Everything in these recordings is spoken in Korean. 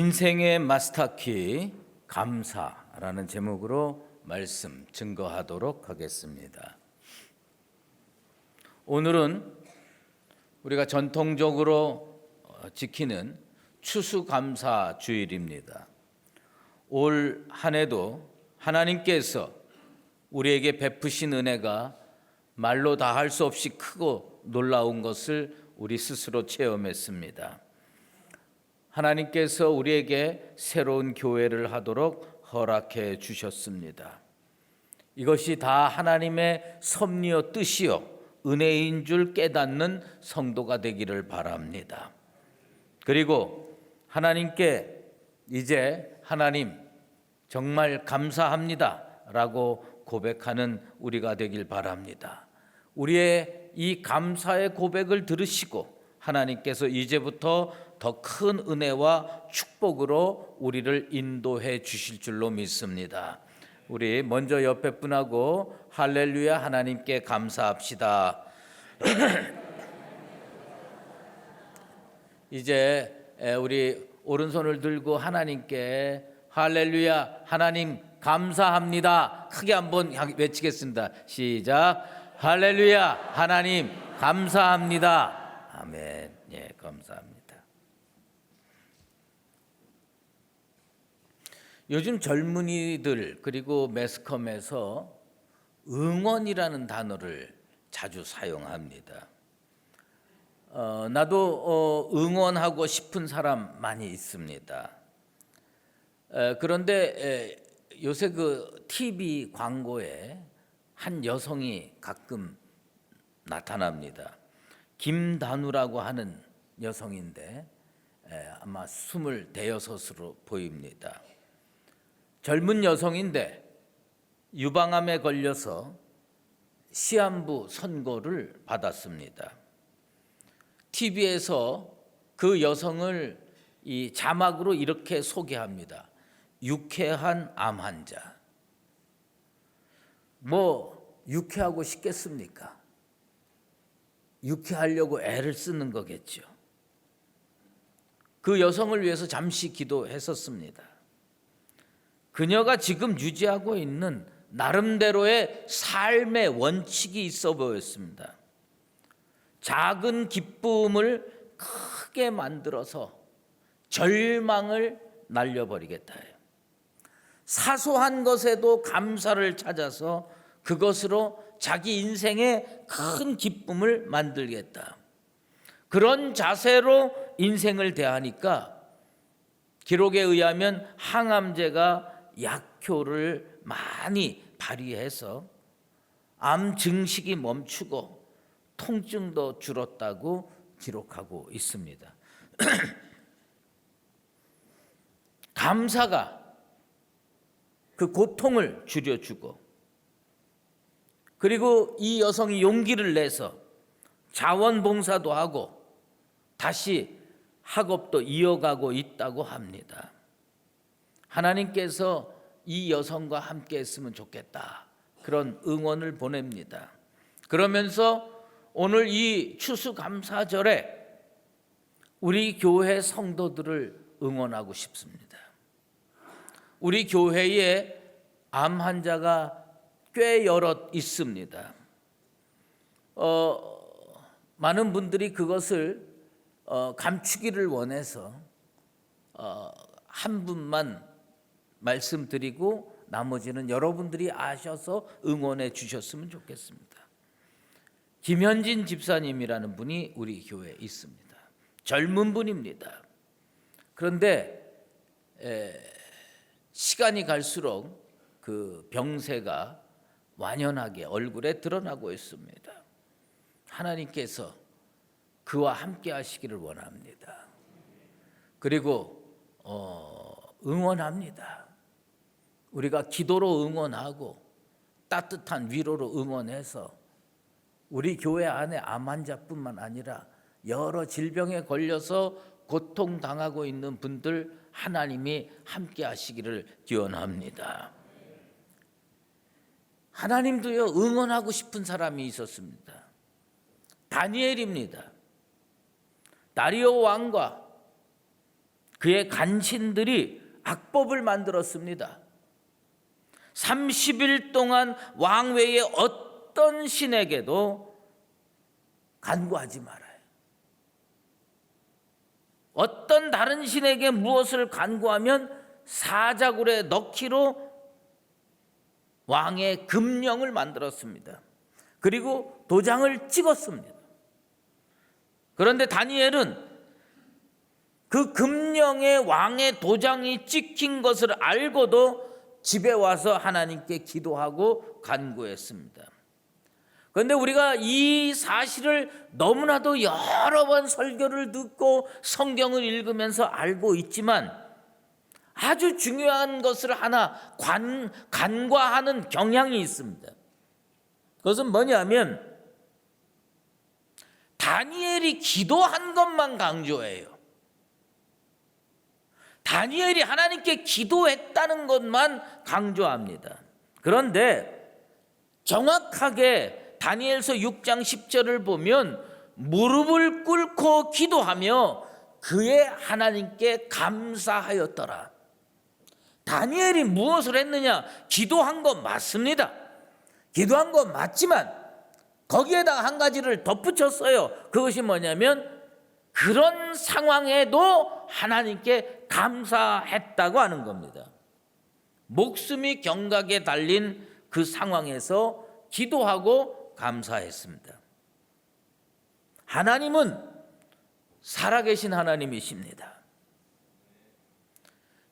인생의 마스터키 감사라는 제목으로 말씀 증거하도록 하겠습니다. 오늘은 우리가 전통적으로 지키는 추수감사 주일입니다. 올 한 해도 하나님께서 우리에게 베푸신 은혜가 말로 다 할 수 없이 크고 놀라운 것을 우리 스스로 체험했습니다. 하나님께서 우리에게 새로운 교회를 하도록 허락해 주셨습니다. 이것이 다 하나님의 섭리요 뜻이요 은혜인 줄 깨닫는 성도가 되기를 바랍니다. 그리고 하나님께 이제 하나님 정말 감사합니다 라고 고백하는 우리가 되길 바랍니다. 우리의 이 감사의 고백을 들으시고 하나님께서 이제부터 더 큰 은혜와 축복으로 우리를 인도해 주실 줄로 믿습니다. 우리 먼저 옆에 분하고 할렐루야 하나님께 감사합시다. 이제 우리 오른손을 들고 하나님께 할렐루야 하나님 감사합니다. 크게 한번 외치겠습니다. 시작. 할렐루야 하나님 감사합니다. 아멘. 예, 감사합니다. 요즘 젊은이들 그리고 매스컴에서 응원이라는 단어를 자주 사용합니다. 나도 응원하고 싶은 사람 많이 있습니다. 그런데 요새 그 TV 광고에 한 여성이 가끔 나타납니다. 김단우라고 하는 여성인데 아마 26으로 보입니다. 젊은 여성인데 유방암에 걸려서 시한부 선고를 받았습니다. TV에서 그 여성을 이 자막으로 이렇게 소개합니다. 유쾌한 암 환자. 뭐 유쾌하고 싶겠습니까? 유쾌하려고 애를 쓰는 거겠죠. 그 여성을 위해서 잠시 기도했었습니다. 그녀가 지금 유지하고 있는 나름대로의 삶의 원칙이 있어 보였습니다. 작은 기쁨을 크게 만들어서 절망을 날려버리겠다 해요. 사소한 것에도 감사를 찾아서 그것으로 자기 인생의 큰 기쁨을 만들겠다. 그런 자세로 인생을 대하니까 기록에 의하면 항암제가 약효를 많이 발휘해서 암 증식이 멈추고 통증도 줄었다고 기록하고 있습니다. 감사가 그 고통을 줄여주고 그리고 이 여성이 용기를 내서 자원봉사도 하고 다시 학업도 이어가고 있다고 합니다. 하나님께서 이 여성과 함께 했으면 좋겠다. 그런 응원을 보냅니다. 그러면서 오늘 이 추수감사절에 우리 교회 성도들을 응원하고 싶습니다. 우리 교회에 암 환자가 꽤 여럿 있습니다. 많은 분들이 그것을 감추기를 원해서 한 분만 말씀드리고 나머지는 여러분들이 아셔서 응원해 주셨으면 좋겠습니다. 김현진 집사님이라는 분이 우리 교회에 있습니다. 젊은 분입니다. 그런데 시간이 갈수록 그 병세가 완연하게 얼굴에 드러나고 있습니다. 하나님께서 그와 함께 하시기를 원합니다. 그리고 응원합니다. 우리가 기도로 응원하고 따뜻한 위로로 응원해서 우리 교회 안에 암 환자뿐만 아니라 여러 질병에 걸려서 고통당하고 있는 분들 하나님이 함께 하시기를 기원합니다. 하나님도요 응원하고 싶은 사람이 있었습니다. 다니엘입니다. 다리오 왕과 그의 간신들이 악법을 만들었습니다. 30일 동안 왕외의 어떤 신에게도 간구하지 말아요. 어떤 다른 신에게 무엇을 간구하면 사자굴에 넣기로 왕의 금령을 만들었습니다. 그리고 도장을 찍었습니다. 그런데 다니엘은 그 금령에 왕의 도장이 찍힌 것을 알고도 집에 와서 하나님께 기도하고 간구했습니다. 그런데 우리가 이 사실을 너무나도 여러 번 설교를 듣고 성경을 읽으면서 알고 있지만 아주 중요한 것을 하나 간과하는 경향이 있습니다. 그것은 뭐냐면 다니엘이 기도한 것만 강조해요. 다니엘이 하나님께 기도했다는 것만 강조합니다. 그런데 정확하게 다니엘서 6장 10절을 보면 무릎을 꿇고 기도하며 그의 하나님께 감사하였더라. 다니엘이 무엇을 했느냐? 기도한 것 맞습니다. 기도한 것 맞지만 거기에다가 한 가지를 덧붙였어요. 그것이 뭐냐면 그런 상황에도 하나님께 감사했다고 하는 겁니다. 목숨이 경각에 달린 그 상황에서 기도하고 감사했습니다. 하나님은 살아계신 하나님이십니다.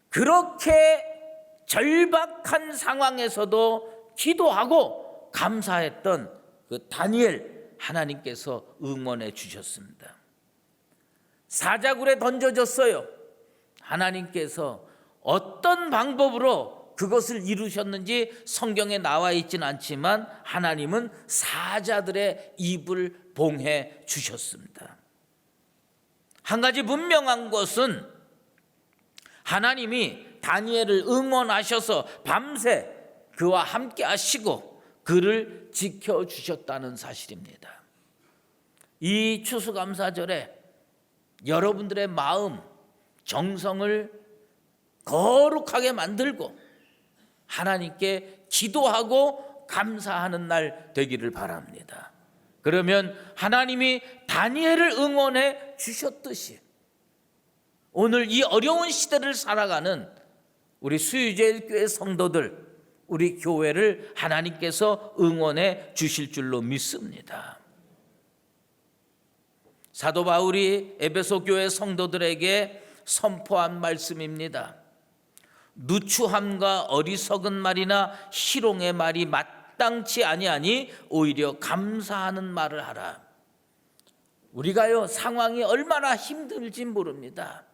그렇게 절박한 상황에서도 기도하고 감사했던 그 다니엘 하나님께서 응원해 주셨습니다. 사자굴에 던져졌어요. 하나님께서 어떤 방법으로 그것을 이루셨는지 성경에 나와 있지는 않지만 하나님은 사자들의 입을 봉해 주셨습니다. 한 가지 분명한 것은 하나님이 다니엘을 응원하셔서 밤새 그와 함께 하시고 그를 지켜주셨다는 사실입니다. 이 추수감사절에 여러분들의 마음, 정성을 거룩하게 만들고 하나님께 기도하고 감사하는 날 되기를 바랍니다. 그러면 하나님이 다니엘을 응원해 주셨듯이 오늘 이 어려운 시대를 살아가는 우리 수유제일교회 성도들, 우리 교회를 하나님께서 응원해 주실 줄로 믿습니다. 사도 바울이 에베소 교회 성도들에게 선포한 말씀입니다. 누추함과 어리석은 말이나 희롱의 말이 마땅치 아니하니 오히려 감사하는 말을 하라. 우리가요 상황이 얼마나 힘들지 모릅니다.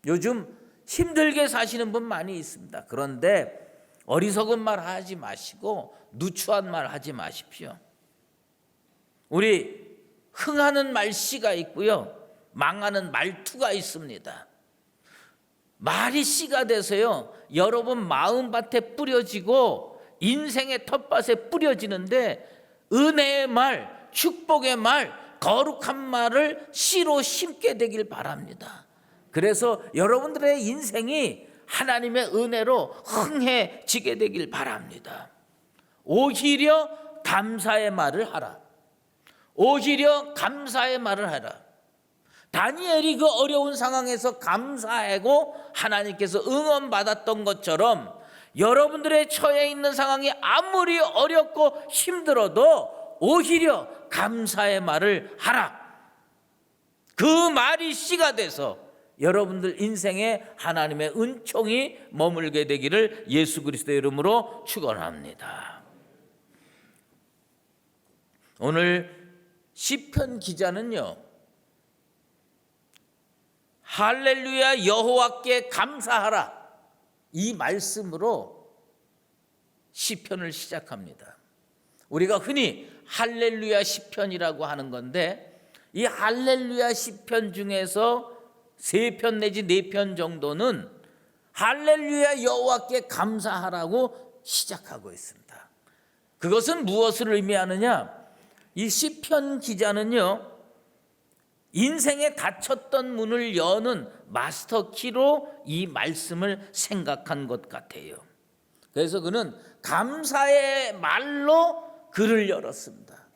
요즘 힘들게 사시는 분 많이 있습니다. 그런데 어리석은 말 하지 마시고 누추한 말 하지 마십시오. 우리 흥하는 말씨가 있고요, 망하는 말투가 있습니다. 말이 씨가 돼서요 여러분 마음밭에 뿌려지고 인생의 텃밭에 뿌려지는데 은혜의 말, 축복의 말, 거룩한 말을 씨로 심게 되길 바랍니다. 그래서 여러분들의 인생이 하나님의 은혜로 흥해지게 되길 바랍니다. 오히려 감사의 말을 하라. 오히려 감사의 말을 하라. 다니엘이 그 어려운 상황에서 감사하고 하나님께서 응원받았던 것처럼 여러분들의 처해 있는 상황이 아무리 어렵고 힘들어도 오히려 감사의 말을 하라. 그 말이 씨가 돼서 여러분들 인생에 하나님의 은총이 머물게 되기를 예수 그리스도의 이름으로 축원합니다. 오늘 시편 기자는요, 할렐루야 여호와께 감사하라, 이 말씀으로 시편을 시작합니다. 우리가 흔히 할렐루야 시편이라고 하는 건데 이 할렐루야 시편 중에서 3편 내지 4편 정도는 할렐루야 여호와께 감사하라고 시작하고 있습니다. 그것은 무엇을 의미하느냐? 이 시편 기자는요 인생에 닫혔던 문을 여는 마스터키로 이 말씀을 생각한 것 같아요. 그래서 그는 감사의 말로 글을 열었습니다.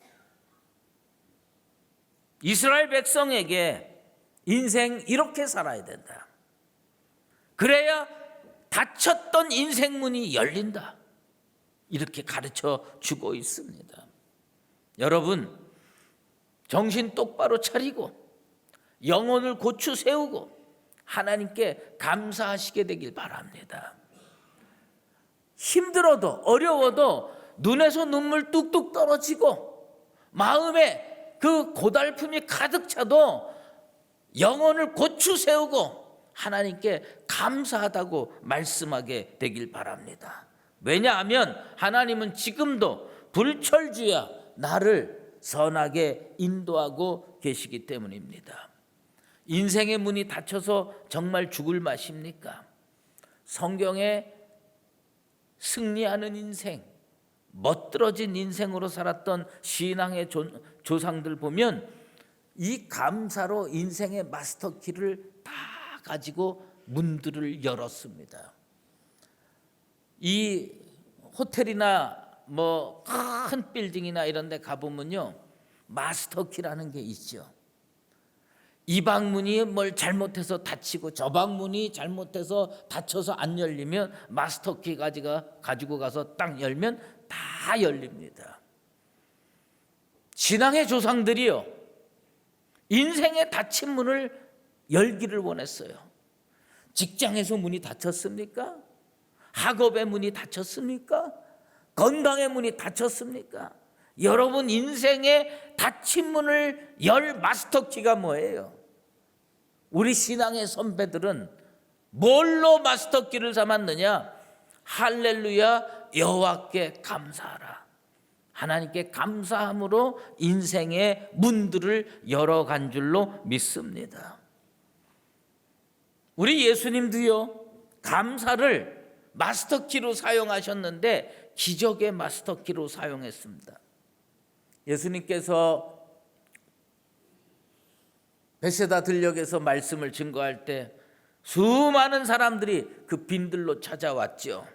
이스라엘 백성에게 인생 이렇게 살아야 된다. 그래야 닫혔던 인생 문이 열린다. 이렇게 가르쳐 주고 있습니다. 여러분, 정신 똑바로 차리고 영혼을 고추 세우고 하나님께 감사하시게 되길 바랍니다. 힘들어도 어려워도 눈에서 눈물 뚝뚝 떨어지고 마음에 그 고달픔이 가득 차도 영혼을 고추 세우고 하나님께 감사하다고 말씀하게 되길 바랍니다. 왜냐하면 하나님은 지금도 불철주야 나를 선하게 인도하고 계시기 때문입니다. 인생의 문이 닫혀서 정말 죽을 맛입니까? 성경에 승리하는 인생, 멋들어진 인생으로 살았던 신앙의 조상들 보면 이 감사로 인생의 마스터키를 다 가지고 문들을 열었습니다. 이 호텔이나 큰 빌딩이나 이런 데 가보면요, 마스터키라는 게 있죠. 이 방문이 뭘 잘못해서 닫히고 저 방문이 잘못해서 닫혀서 안 열리면 마스터키 가지고 가서 딱 열면 다 열립니다. 신앙의 조상들이요, 인생의 닫힌 문을 열기를 원했어요. 직장에서 문이 닫혔습니까? 학업의 문이 닫혔습니까? 건강의 문이 닫혔습니까? 여러분 인생의 닫힌 문을 열 마스터키가 뭐예요? 우리 신앙의 선배들은 뭘로 마스터키를 삼았느냐? 할렐루야 여호와께 감사하라. 하나님께 감사함으로 인생의 문들을 열어간 줄로 믿습니다. 우리 예수님도요, 감사를 마스터키로 사용하셨는데 기적의 마스터키로 사용했습니다. 예수님께서 베세다 들녘에서 말씀을 증거할 때 수많은 사람들이 그 빈들로 찾아왔죠.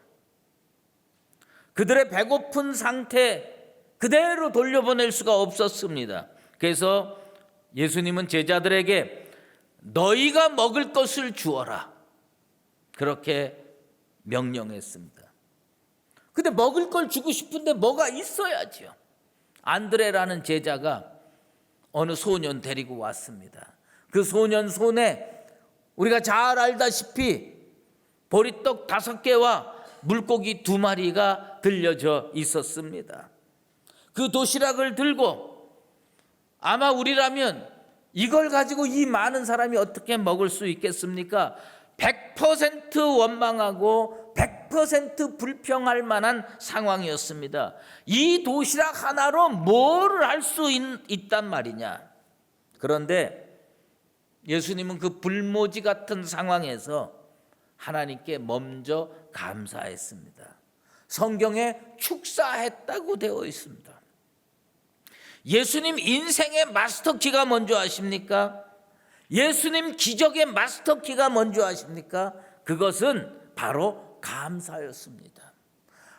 그들의 배고픈 상태 그대로 돌려보낼 수가 없었습니다. 그래서 예수님은 제자들에게 너희가 먹을 것을 주어라, 그렇게 명령했습니다. 근데 먹을 걸 주고 싶은데 뭐가 있어야죠. 안드레라는 제자가 어느 소년 데리고 왔습니다. 그 소년 손에 우리가 잘 알다시피 보리떡 5개와 물고기 2마리가 들려져 있었습니다. 그 도시락을 들고 아마 우리라면 이걸 가지고 이 많은 사람이 어떻게 먹을 수 있겠습니까? 100% 원망하고 100% 불평할 만한 상황이었습니다. 이 도시락 하나로 뭐를 할 수 있단 말이냐? 그런데 예수님은 그 불모지 같은 상황에서 하나님께 먼저 감사했습니다. 성경에 축사했다고 되어 있습니다. 예수님 인생의 마스터키가 뭔지 아십니까? 예수님 기적의 마스터키가 뭔지 아십니까? 그것은 바로 감사였습니다.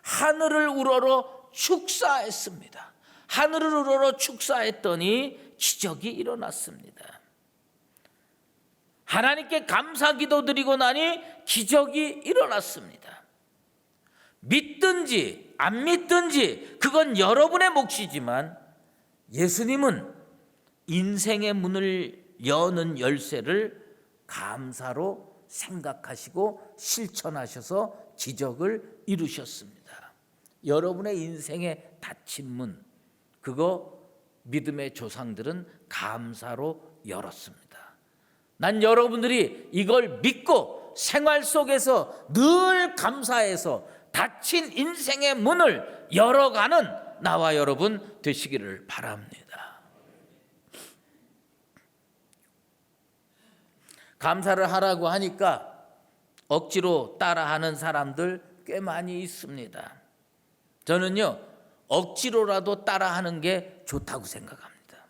하늘을 우러러 축사했습니다. 하늘을 우러러 축사했더니 기적이 일어났습니다. 하나님께 감사 기도 드리고 나니 기적이 일어났습니다. 믿든지 안 믿든지 그건 여러분의 몫이지만 예수님은 인생의 문을 여는 열쇠를 감사로 생각하시고 실천하셔서 기적을 이루셨습니다. 여러분의 인생의 닫힌 문, 그거 믿음의 조상들은 감사로 열었습니다. 난 여러분들이 이걸 믿고 생활 속에서 늘 감사해서 닫힌 인생의 문을 열어가는 나와 여러분 되시기를 바랍니다. 감사를 하라고 하니까 억지로 따라하는 사람들 꽤 많이 있습니다. 저는요, 억지로라도 따라하는 게 좋다고 생각합니다.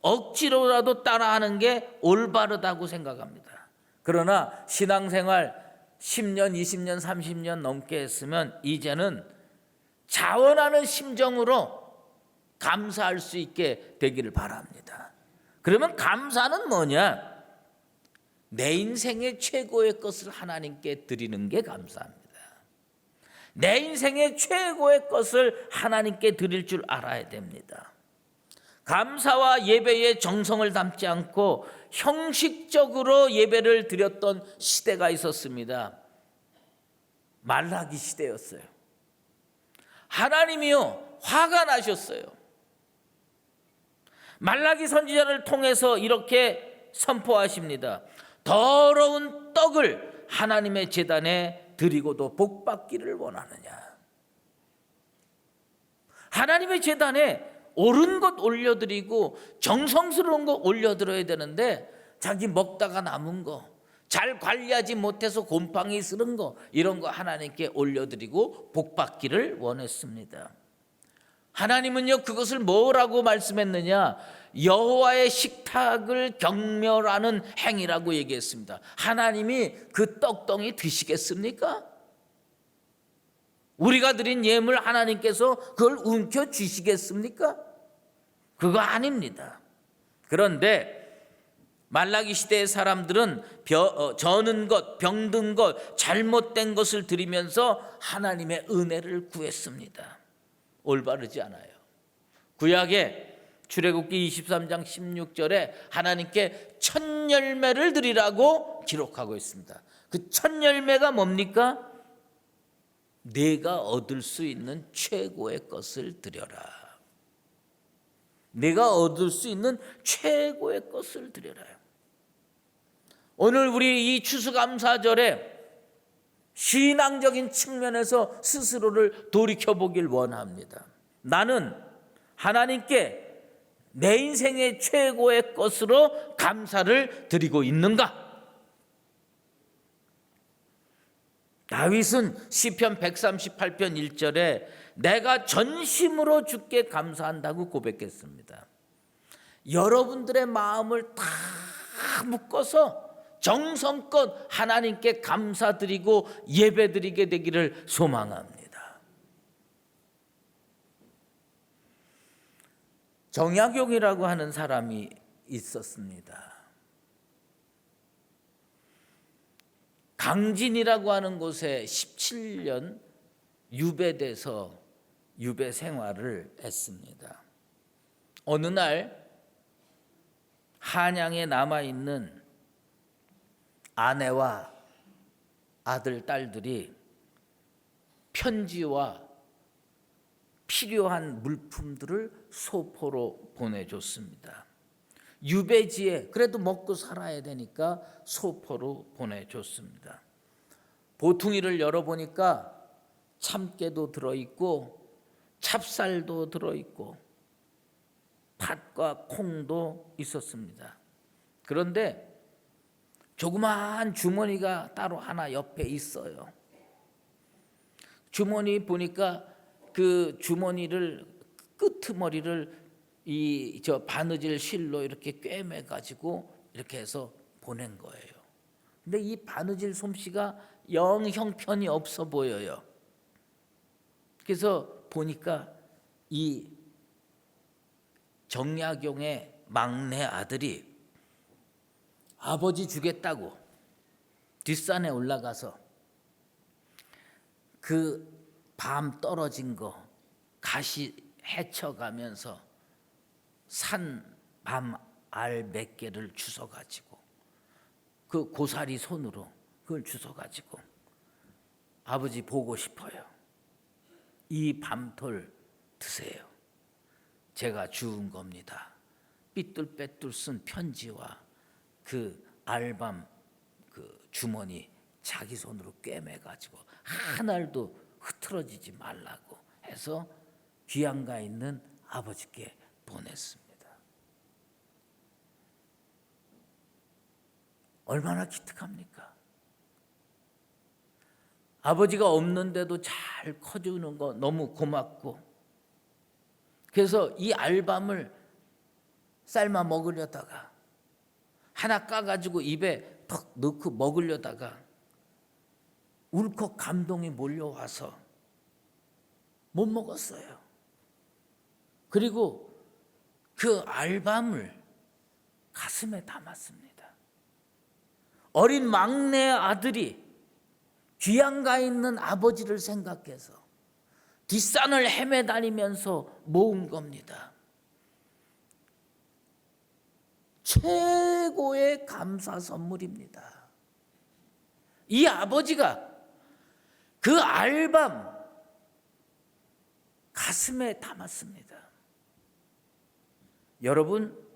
억지로라도 따라하는 게 올바르다고 생각합니다. 그러나 신앙생활 10년, 20년, 30년 넘게 했으면 이제는 자원하는 심정으로 감사할 수 있게 되기를 바랍니다. 그러면 감사는 뭐냐? 내 인생의 최고의 것을 하나님께 드리는 게 감사합니다. 내 인생의 최고의 것을 하나님께 드릴 줄 알아야 됩니다. 감사와 예배에 정성을 담지 않고 형식적으로 예배를 드렸던 시대가 있었습니다. 말라기 시대였어요. 하나님이요, 화가 나셨어요. 말라기 선지자를 통해서 이렇게 선포하십니다. 더러운 떡을 하나님의 제단에 드리고도 복받기를 원하느냐. 하나님의 제단에 옳은 것 올려드리고 정성스러운 것 올려드려야 되는데 자기 먹다가 남은 거, 잘 관리하지 못해서 곰팡이 쓰는 거, 이런 거 하나님께 올려드리고 복받기를 원했습니다. 하나님은요, 그것을 뭐라고 말씀했느냐? 여호와의 식탁을 경멸하는 행위라고 얘기했습니다. 하나님이 그 떡덩이 드시겠습니까? 우리가 드린 예물 하나님께서 그걸 움켜쥐시겠습니까? 그거 아닙니다. 그런데 말라기 시대의 사람들은 저는 것, 병든 것, 잘못된 것을 드리면서 하나님의 은혜를 구했습니다. 올바르지 않아요. 구약에 출애굽기 23장 16절에 하나님께 첫 열매를 드리라고 기록하고 있습니다. 그 첫 열매가 뭡니까? 내가 얻을 수 있는 최고의 것을 드려라. 내가 얻을 수 있는 최고의 것을 드려라요. 오늘 우리 이 추수감사절에 신앙적인 측면에서 스스로를 돌이켜보길 원합니다. 나는 하나님께 내 인생의 최고의 것으로 감사를 드리고 있는가? 다윗은 시편 138편 1절에 내가 전심으로 주께 감사한다고 고백했습니다. 여러분들의 마음을 다 묶어서 정성껏 하나님께 감사드리고 예배드리게 되기를 소망합니다. 정약용이라고 하는 사람이 있었습니다. 강진이라고 하는 곳에 17년 유배돼서 유배 생활을 했습니다. 어느 날 한양에 남아있는 아내와 아들, 딸들이 편지와 필요한 물품들을 소포로 보내줬습니다. 유배지에 그래도 먹고 살아야 되니까 소포로 보내줬습니다. 보퉁이를 열어보니까 참깨도 들어있고 찹쌀도 들어있고 팥과 콩도 있었습니다. 그런데 조그마한 주머니가 따로 하나 옆에 있어요. 주머니 보니까 그 주머니를 끄트머리를 저 바느질 실로 이렇게 꿰매 가지고 이렇게 해서 보낸 거예요. 근데 이 바느질 솜씨가 영 형편이 없어 보여요. 그래서 보니까 이 정약용의 막내 아들이 아버지 주겠다고 뒷산에 올라가서 그 밤 떨어진 거 가시 헤쳐가면서 산 밤 알 몇 개를 주워가지고 그 고사리 손으로 그걸 주워가지고 아버지 보고 싶어요. 이 밤톨 드세요. 제가 주운 겁니다. 삐뚤빼뚤 쓴 편지와 그 알밤 그 주머니 자기 손으로 꿰매가지고 한 알도 흐트러지지 말라고 해서 귀양가 있는 아버지께 보냈습니다. 얼마나 기특합니까? 아버지가 없는데도 잘 커주는 거 너무 고맙고, 그래서 이 알밤을 삶아 먹으려다가 하나 까가지고 입에 턱 넣고 먹으려다가 울컥 감동이 몰려와서 못 먹었어요. 그리고 그 알밤을 가슴에 담았습니다. 어린 막내 아들이 귀양가 있는 아버지를 생각해서 뒷산을 헤매 다니면서 모은 겁니다. 최고의 감사 선물입니다. 이 아버지가 그 알밤 가슴에 담았습니다. 여러분,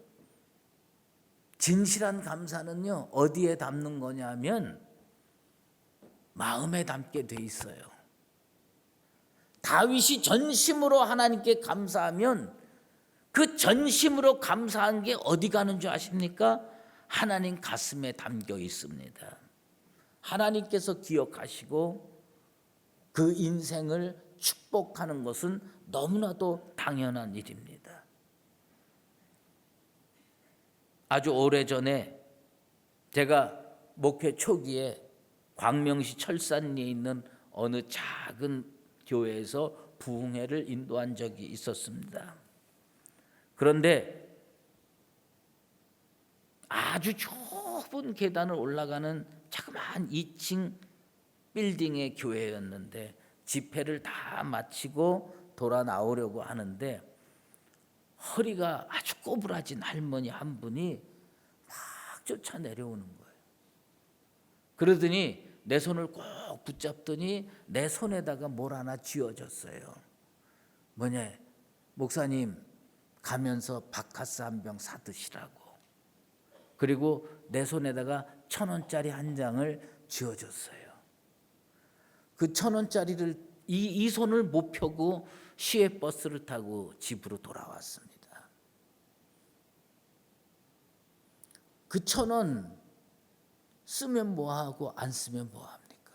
진실한 감사는요, 어디에 담는 거냐면 마음에 담게 돼 있어요. 다윗이 전심으로 하나님께 감사하면 그 전심으로 감사한 게 어디 가는 줄 아십니까? 하나님 가슴에 담겨 있습니다. 하나님께서 기억하시고 그 인생을 축복하는 것은 너무나도 당연한 일입니다. 아주 오래전에 제가 목회 초기에 광명시 철산리에 있는 어느 작은 교회에서 부흥회를 인도한 적이 있었습니다. 그런데 아주 좁은 계단을 올라가는 자그마한 2층 빌딩의 교회였는데 집회를 다 마치고 돌아 나오려고 하는데 허리가 아주 꼬부라진 할머니 한 분이 막 쫓아 내려오는 거예요. 그러더니 내 손을 꼭 붙잡더니 내 손에다가 뭘 하나 쥐어줬어요. 뭐냐, 목사님 가면서 바카스 한 병 사드시라고. 그리고 내 손에다가 1,000원짜리 한 장을 쥐어줬어요. 그 1,000원짜리를 이 손을 못 펴고 시외버스를 타고 집으로 돌아왔습니다. 그 1,000원 쓰면 뭐하고 안 쓰면 뭐합니까?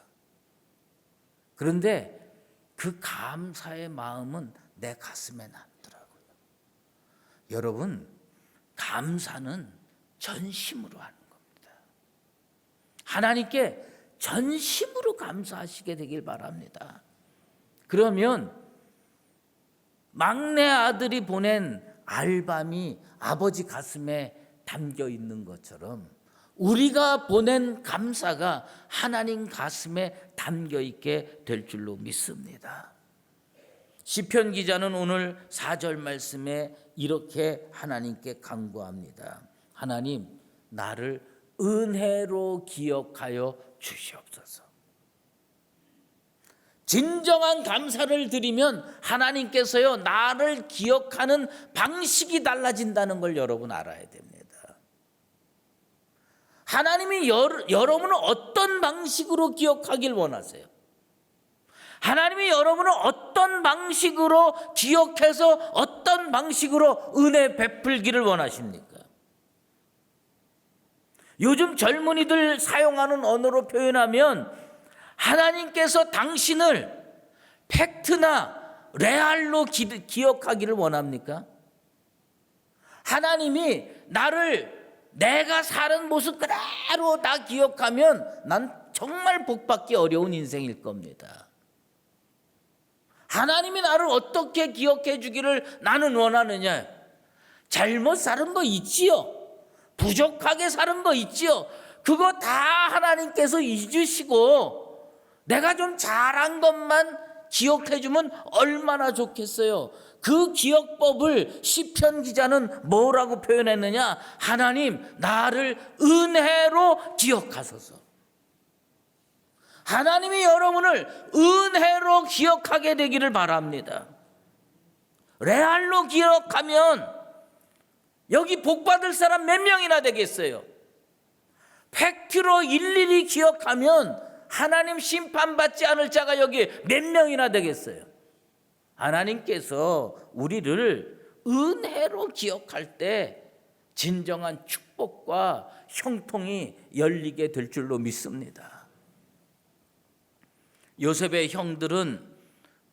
그런데 그 감사의 마음은 내 가슴에 남더라고요. 여러분, 감사는 전심으로 하는 겁니다. 하나님께 전심으로 감사하시게 되길 바랍니다. 그러면 막내 아들이 보낸 알밤이 아버지 가슴에 담겨 있는 것처럼 우리가 보낸 감사가 하나님 가슴에 담겨 있게 될 줄로 믿습니다. 시편 기자는 오늘 4절 말씀에 이렇게 하나님께 간구합니다. 하나님, 나를 은혜로 기억하여 주시옵소서. 진정한 감사를 드리면 하나님께서요, 나를 기억하는 방식이 달라진다는 걸 여러분 알아야 됩니다. 하나님이 여러분을 어떤 방식으로 기억하길 원하세요? 하나님이 여러분을 어떤 방식으로 기억해서 어떤 방식으로 은혜 베풀기를 원하십니까? 요즘 젊은이들 사용하는 언어로 표현하면 하나님께서 당신을 팩트나 레알로 기억하기를 원합니까? 하나님이 나를 내가 사는 모습 그대로 다 기억하면 난 정말 복받기 어려운 인생일 겁니다. 하나님이 나를 어떻게 기억해 주기를 나는 원하느냐? 잘못 사는 거 있지요. 부족하게 사는 거 있지요. 그거 다 하나님께서 잊으시고 내가 좀 잘한 것만 기억해 주면 얼마나 좋겠어요. 그 기억법을 시편 기자는 뭐라고 표현했느냐? 하나님, 나를 은혜로 기억하소서. 하나님이 여러분을 은혜로 기억하게 되기를 바랍니다. 레알로 기억하면 여기 복받을 사람 몇 명이나 되겠어요? 팩트로 일일이 기억하면 하나님 심판받지 않을 자가 여기 몇 명이나 되겠어요? 하나님께서 우리를 은혜로 기억할 때 진정한 축복과 형통이 열리게 될 줄로 믿습니다. 요셉의 형들은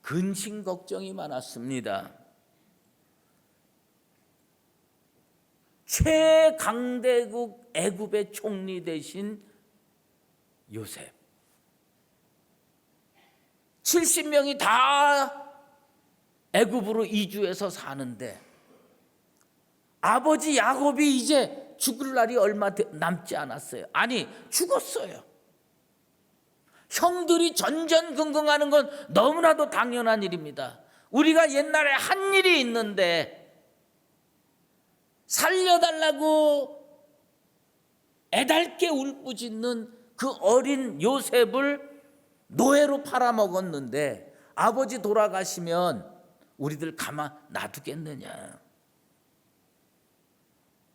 근심 걱정이 많았습니다. 최강대국 애굽의 총리 되신 요셉, 70명이 다 애굽으로 이주해서 사는데 아버지 야곱이 이제 죽을 날이 얼마 남지 않았어요. 아니, 죽었어요. 형들이 전전긍긍하는 건 너무나도 당연한 일입니다. 우리가 옛날에 한 일이 있는데 살려달라고 애달게 울부짖는 그 어린 요셉을 노예로 팔아먹었는데 아버지 돌아가시면 우리들 가만 놔두겠느냐.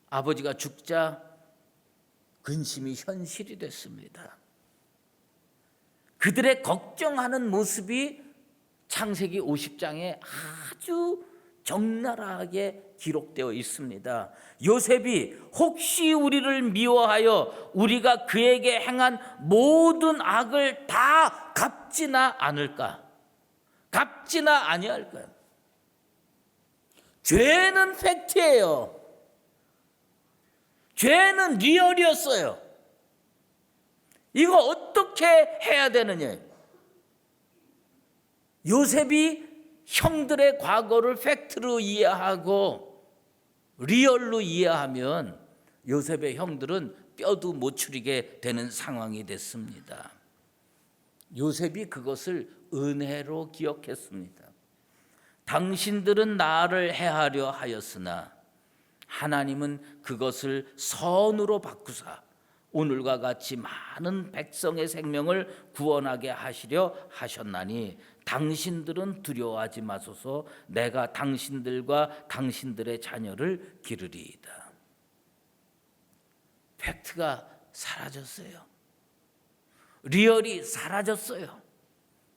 아버지가 죽자 근심이 현실이 됐습니다. 그들의 걱정하는 모습이 창세기 50장에 아주 적나라하게 기록되어 있습니다. 요셉이 혹시 우리를 미워하여 우리가 그에게 행한 모든 악을 다 갚지나 않을까? 갚지나 아니할까요? 죄는 팩트예요. 죄는 리얼이었어요. 이거 어떻게 해야 되느냐? 요셉이 형들의 과거를 팩트로 이해하고 리얼로 이해하면 요셉의 형들은 뼈도 못 추리게 되는 상황이 됐습니다. 요셉이 그것을 은혜로 기억했습니다. 당신들은 나를 해하려 하였으나 하나님은 그것을 선으로 바꾸사 오늘과 같이 많은 백성의 생명을 구원하게 하시려 하셨나니 당신들은 두려워하지 마소서. 내가 당신들과 당신들의 자녀를 기르리이다. 팩트가 사라졌어요. 리얼이 사라졌어요.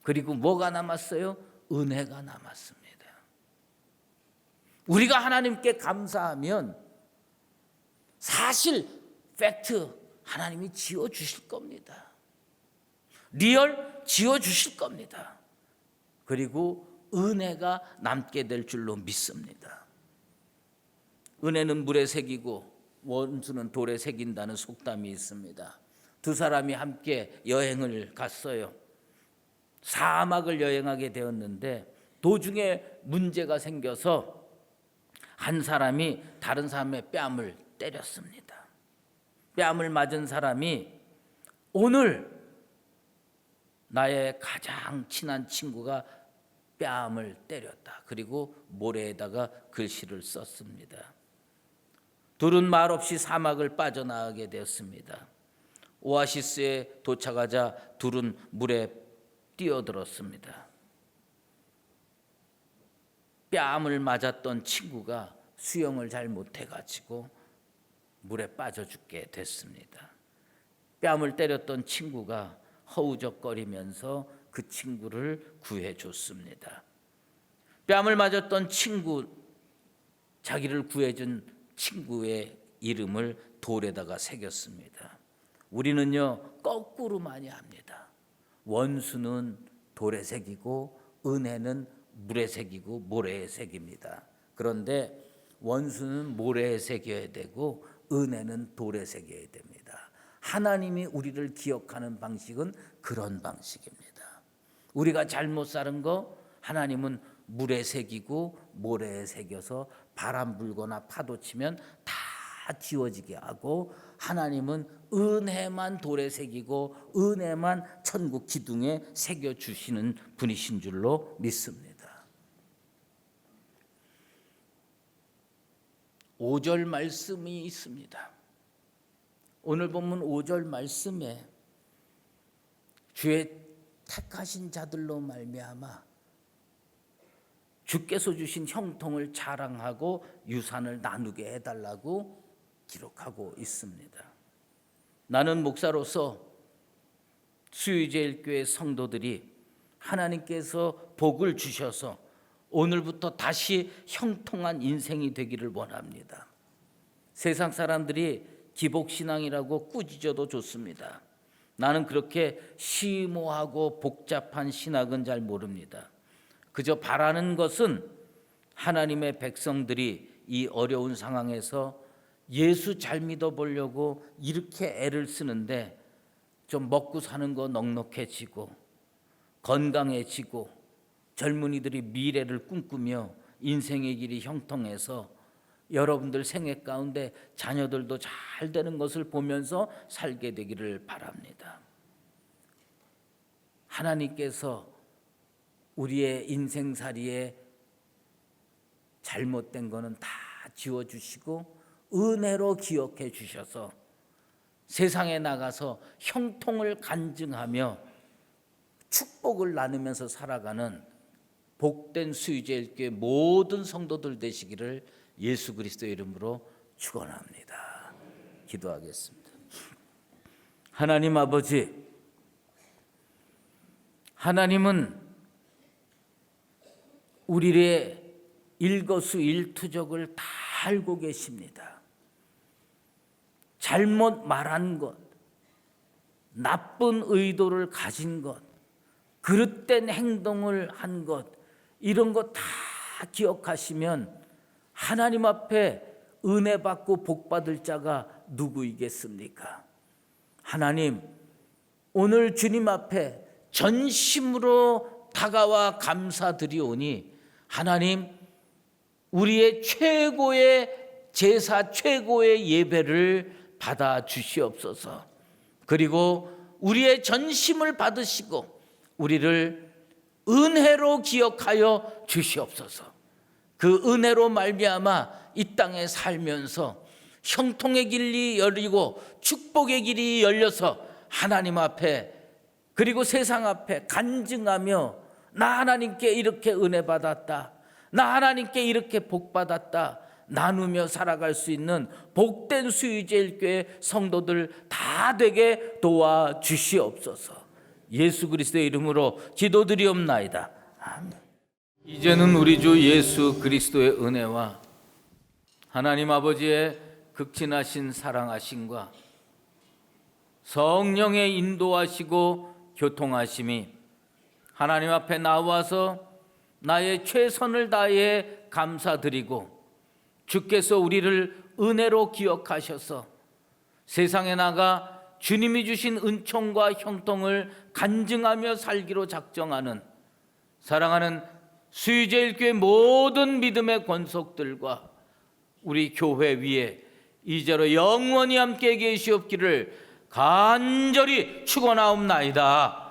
그리고 뭐가 남았어요? 은혜가 남았습니다. 우리가 하나님께 감사하면 사실 팩트 하나님이 지어주실 겁니다. 리얼 지어주실 겁니다. 그리고 은혜가 남게 될 줄로 믿습니다. 은혜는 물에 새기고 원수는 돌에 새긴다는 속담이 있습니다. 두 사람이 함께 여행을 갔어요. 사막을 여행하게 되었는데 도중에 문제가 생겨서 한 사람이 다른 사람의 뺨을 때렸습니다. 뺨을 맞은 사람이 오늘 나의 가장 친한 친구가 뺨을 때렸다. 그리고 모래에다가 글씨를 썼습니다. 둘은 말없이 사막을 빠져나가게 되었습니다. 오아시스에 도착하자 둘은 물에 뛰어들었습니다. 뺨을 맞았던 친구가 수영을 잘 못해가지고 물에 빠져 죽게 됐습니다. 뺨을 때렸던 친구가 허우적거리면서 그 친구를 구해줬습니다. 뺨을 맞았던 친구, 자기를 구해준 친구의 이름을 돌에다가 새겼습니다. 우리는요 거꾸로 많이 합니다. 원수는 돌에 새기고 은혜는 물에 새기고 모래에 새깁니다. 그런데 원수는 모래에 새겨야 되고 은혜는 돌에 새겨야 됩니다. 하나님이 우리를 기억하는 방식은 그런 방식입니다. 우리가 잘못 사는 거 하나님은 물에 새기고 모래에 새겨서 바람 불거나 파도 치면 다 지워지게 하고, 하나님은 은혜만 돌에 새기고 은혜만 천국 기둥에 새겨주시는 분이신 줄로 믿습니다. 5절 말씀이 있습니다. 오늘 본문 5절 말씀에 주의 택하신 자들로 말미암아 주께서 주신 형통을 자랑하고 유산을 나누게 해달라고 기록하고 있습니다. 나는 목사로서 수유제일교회 성도들이 하나님께서 복을 주셔서 오늘부터 다시 형통한 인생이 되기를 원합니다. 세상 사람들이 기복신앙이라고 꾸짖어도 좋습니다. 나는 그렇게 심오하고 복잡한 신학은 잘 모릅니다. 그저 바라는 것은 하나님의 백성들이 이 어려운 상황에서 예수 잘 믿어보려고 이렇게 애를 쓰는데 좀 먹고 사는 거 넉넉해지고 건강해지고 젊은이들이 미래를 꿈꾸며 인생의 길이 형통해서 여러분들 생애 가운데 자녀들도 잘 되는 것을 보면서 살게 되기를 바랍니다. 하나님께서 우리의 인생살이에 잘못된 거는 다 지워주시고 은혜로 기억해 주셔서 세상에 나가서 형통을 간증하며 축복을 나누면서 살아가는 복된 수유제일교회 모든 성도들 되시기를 예수 그리스도의 이름으로 축원합니다. 기도하겠습니다. 하나님 아버지, 하나님은 우리의 일거수일투족을 다 알고 계십니다. 잘못 말한 것, 나쁜 의도를 가진 것, 그릇된 행동을 한 것, 이런 것 다 기억하시면 하나님 앞에 은혜 받고 복 받을 자가 누구이겠습니까? 하나님, 오늘 주님 앞에 전심으로 다가와 감사드리오니 하나님, 우리의 최고의 제사, 최고의 예배를 받아 주시옵소서. 그리고 우리의 전심을 받으시고 우리를 은혜로 기억하여 주시옵소서. 그 은혜로 말미암아 이 땅에 살면서 형통의 길이 열리고 축복의 길이 열려서 하나님 앞에 그리고 세상 앞에 간증하며 나 하나님께 이렇게 은혜 받았다, 나 하나님께 이렇게 복 받았다 나누며 살아갈 수 있는 복된 수유제일교회 성도들 다 되게 도와주시옵소서. 예수 그리스도의 이름으로 기도드리옵나이다. 아멘. 이제는 우리 주 예수 그리스도의 은혜와 하나님 아버지의 극진하신 사랑하심과 성령의 인도하시고 교통하심이 하나님 앞에 나와서 나의 최선을 다해 감사드리고 주께서 우리를 은혜로 기억하셔서 세상에 나가 주님이 주신 은총과 형통을 간증하며 살기로 작정하는 사랑하는 수유제일교회 모든 믿음의 권속들과 우리 교회 위에 이제로 영원히 함께 계시옵기를 간절히 축원하옵나이다.